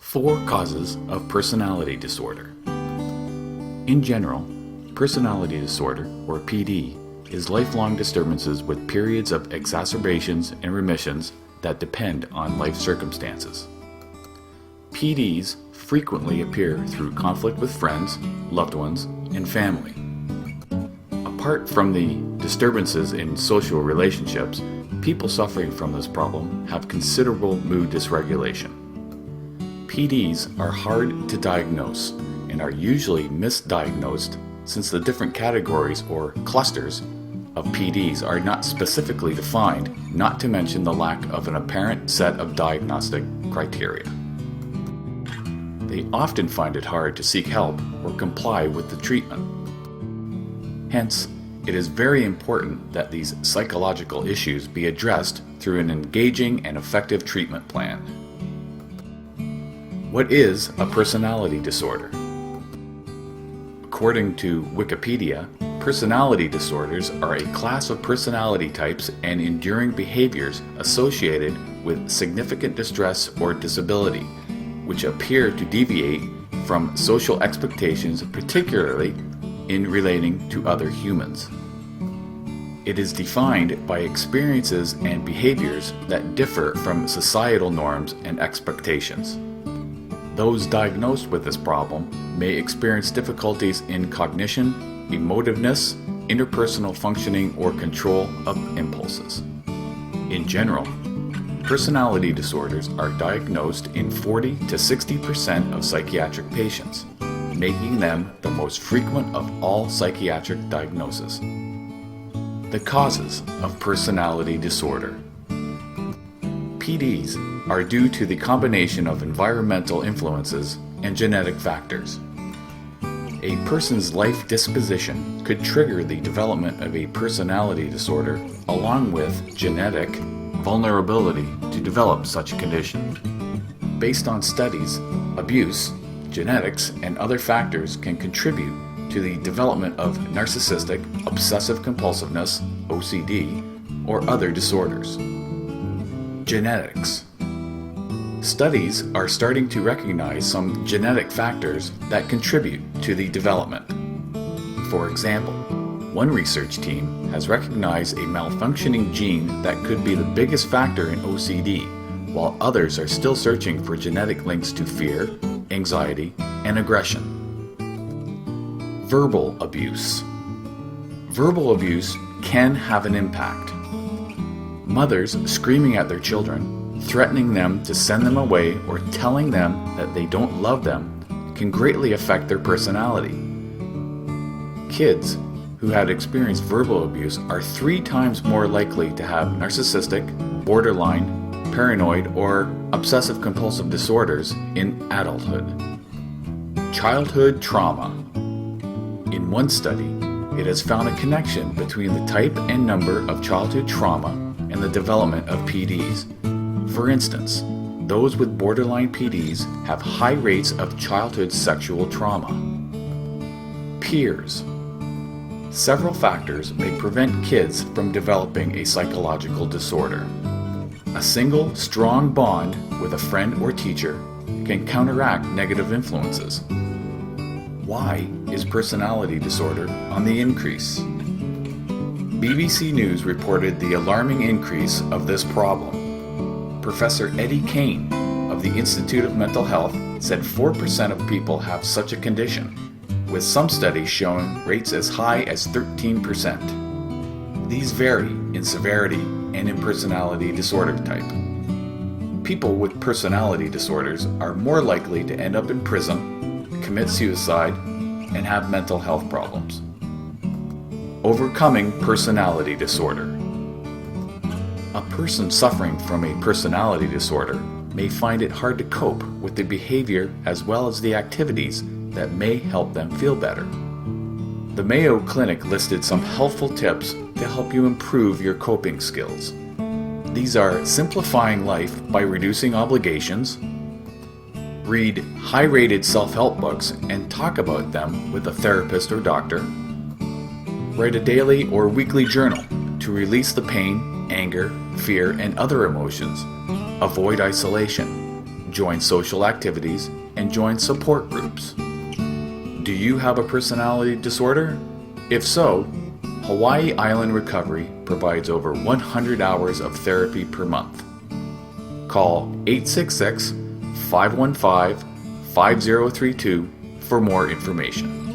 4 causes of personality disorder. In general, personality disorder, or PD, is lifelong disturbances with periods of exacerbations and remissions that depend on life circumstances. PDs frequently appear through conflict with friends, loved ones, and family. Apart from the disturbances in social relationships, people suffering from this problem have considerable mood dysregulation. PDs are hard to diagnose and are usually misdiagnosed since the different categories or clusters of PDs are not specifically defined, not to mention the lack of an apparent set of diagnostic criteria. They often find it hard to seek help or comply with the treatment. Hence, it is very important that these psychological issues be addressed through an engaging and effective treatment plan. What is a personality disorder? According to Wikipedia, personality disorders are a class of personality types and enduring behaviors associated with significant distress or disability, which appear to deviate from social expectations, particularly in relating to other humans. It is defined by experiences and behaviors that differ from societal norms and expectations. Those diagnosed with this problem may experience difficulties in cognition, emotiveness, interpersonal functioning, or control of impulses. In general, personality disorders are diagnosed in 40 to 60% of psychiatric patients, making them the most frequent of all psychiatric diagnoses. The causes of personality disorder. PDs are due to the combination of environmental influences and genetic factors. A person's life disposition could trigger the development of a personality disorder along with genetic vulnerability to develop such a condition. Based on studies, abuse, genetics, and other factors can contribute to the development of narcissistic obsessive compulsiveness, OCD, or other disorders. Genetics. Studies are starting to recognize some genetic factors that contribute to the development. For example, one research team has recognized a malfunctioning gene that could be the biggest factor in OCD, while others are still searching for genetic links to fear, anxiety, and aggression. Verbal abuse. Verbal abuse can have an impact. Mothers screaming at their children, threatening them to send them away, or telling them that they don't love them can greatly affect their personality. Kids who had experienced verbal abuse are 3 times more likely to have narcissistic, borderline, paranoid, or obsessive-compulsive disorders in adulthood. Childhood trauma. In one study, it has found a connection between the type and number of childhood trauma and the development of PDs. For instance, those with borderline PDs have high rates of childhood sexual trauma. Peers. Several factors may prevent kids from developing a psychological disorder. A single, strong bond with a friend or teacher can counteract negative influences. Why is personality disorder on the increase? BBC News reported the alarming increase of this problem. Professor Eddie Kane of the Institute of Mental Health said 4% of people have such a condition, with some studies showing rates as high as 13%. These vary in severity and in personality disorder type. People with personality disorders are more likely to end up in prison, commit suicide, and have mental health problems. Overcoming personality disorder. A person suffering from a personality disorder may find it hard to cope with the behavior as well as the activities that may help them feel better. The Mayo Clinic listed some helpful tips to help you improve your coping skills. These are simplifying life by reducing obligations, read high-rated self-help books and talk about them with a therapist or doctor, write a daily or weekly journal to release the pain, anger, fear, and other emotions, avoid isolation, join social activities, and join support groups. Do you have a personality disorder? If so, Hawaii Island Recovery provides over 100 hours of therapy per month. Call 866-515-5032 for more information.